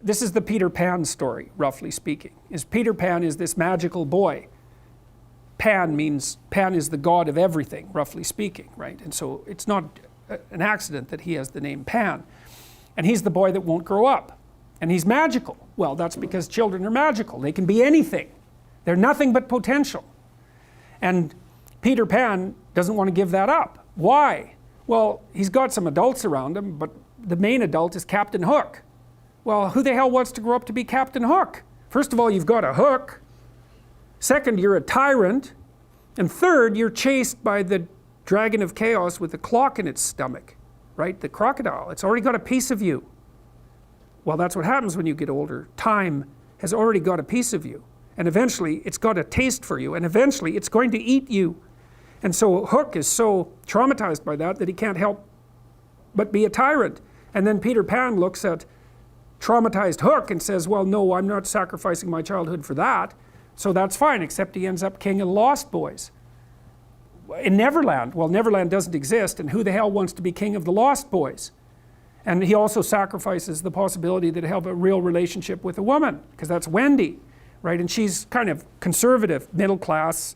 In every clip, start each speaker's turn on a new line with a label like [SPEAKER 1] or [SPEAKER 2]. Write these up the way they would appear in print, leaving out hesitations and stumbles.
[SPEAKER 1] this is the Peter Pan story, roughly speaking. Peter Pan is this magical boy. Pan is the god of everything, roughly speaking, right? And so it's not an accident that he has the name Pan. And he's the boy that won't grow up. And he's magical. Well, that's because children are magical. They can be anything. They're nothing but potential. And Peter Pan doesn't want to give that up. Why? Well, he's got some adults around him, but the main adult is Captain Hook. Well, who the hell wants to grow up to be Captain Hook? First of all, you've got a hook. Second, you're a tyrant. And third, you're chased by the dragon of chaos with a clock in its stomach, right? The crocodile. It's already got a piece of you. Well, that's what happens when you get older. Time has already got a piece of you. And eventually, it's got a taste for you. And eventually, it's going to eat you. And so Hook is so traumatized by that he can't help but be a tyrant. And then Peter Pan looks at traumatized Hook and says, well, no, I'm not sacrificing my childhood for that. So that's fine, except he ends up king of the Lost Boys. In Neverland, well, Neverland doesn't exist, and who the hell wants to be king of the Lost Boys? And he also sacrifices the possibility that he'll have a real relationship with a woman, because that's Wendy, right? And she's kind of conservative, middle-class,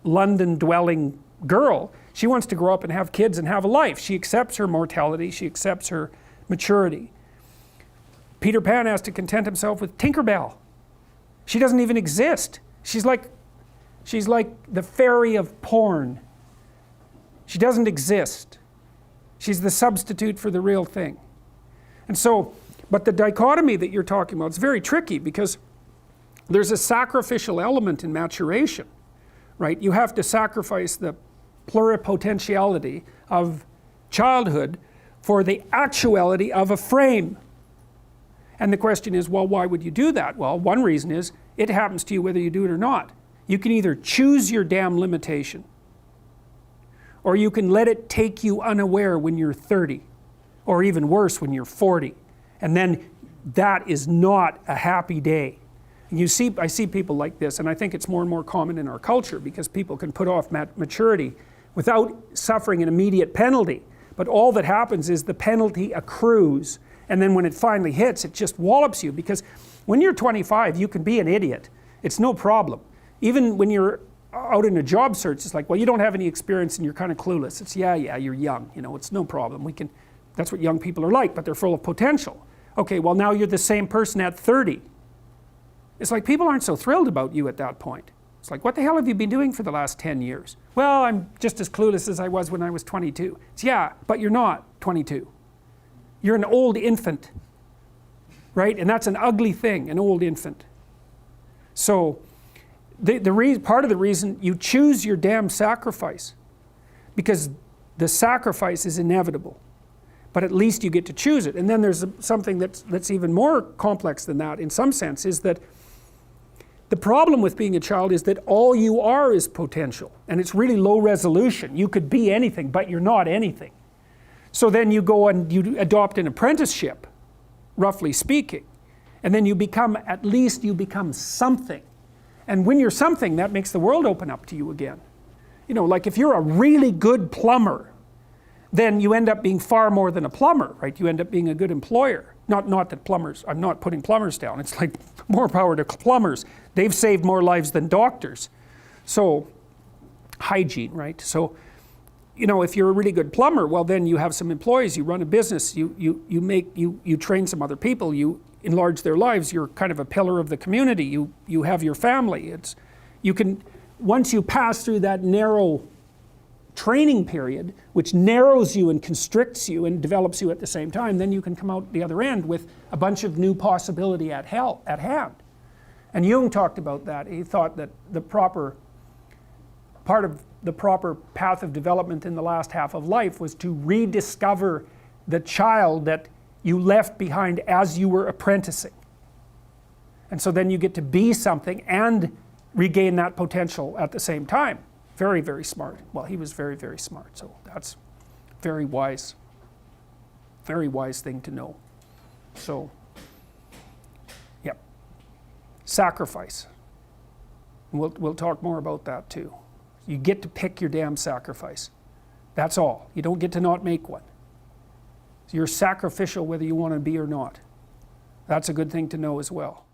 [SPEAKER 1] London-dwelling girl. She wants to grow up and have kids and have a life. She accepts her mortality, she accepts her maturity. Peter Pan has to content himself with Tinkerbell. She doesn't even exist. She's like the fairy of porn. She doesn't exist. She's the substitute for the real thing. And so, but the dichotomy that you're talking about is very tricky, because there's a sacrificial element in maturation, right? You have to sacrifice the pluripotentiality of childhood for the actuality of a frame. And the question is, well, why would you do that? Well, one reason is it happens to you whether you do it or not. You can either choose your damn limitation, or you can let it take you unaware when you're 30, or even worse, when you're 40. And then that is not a happy day. And I see people like this, and I think it's more and more common in our culture, because people can put off maturity without suffering an immediate penalty. But all that happens is the penalty accrues. And then when it finally hits, it just wallops you, because when you're 25, you can be an idiot. It's no problem. Even when you're out in a job search, it's like, well, you don't have any experience and you're kind of clueless. It's, yeah, you're young, it's no problem. That's what young people are like, but they're full of potential. Okay, well, now you're the same person at 30. It's like people aren't so thrilled about you at that point. It's like, what the hell have you been doing for the last 10 years? Well, I'm just as clueless as I was when I was 22. It's, yeah, but you're not 22. You're an old infant, right? And that's an ugly thing, an old infant. So part of the reason you choose your damn sacrifice, because the sacrifice is inevitable, but at least you get to choose it. And then there's something that's even more complex than that in some sense, is that the problem with being a child is that all you are is potential, and it's really low resolution. You could be anything, but you're not anything. So then you go and you adopt an apprenticeship, roughly speaking, and then you become something. And when you're something, that makes the world open up to you again. Like if you're a really good plumber, then you end up being far more than a plumber, right? You end up being a good employer. Not that plumbers, I'm not putting plumbers down. It's like more power to plumbers. They've saved more lives than doctors. So, hygiene, right? So, if you're a really good plumber, well, then you have some employees, you run a business, you train some other people, you enlarge their lives, you're kind of a pillar of the community, you have your family. Once you pass through that narrow training period, which narrows you and constricts you and develops you at the same time, then you can come out the other end with a bunch of new possibility at hand. And Jung talked about that. He thought that part of the proper path of development in the last half of life was to rediscover the child that you left behind as you were apprenticing. And so then you get to be something and regain that potential at the same time. Very, very smart. Well, he was very, very smart, so that's very wise thing to know. So, yep. Sacrifice. And we'll talk more about that too. You get to pick your damn sacrifice. That's all. You don't get to not make one. So you're sacrificial whether you want to be or not. That's a good thing to know as well.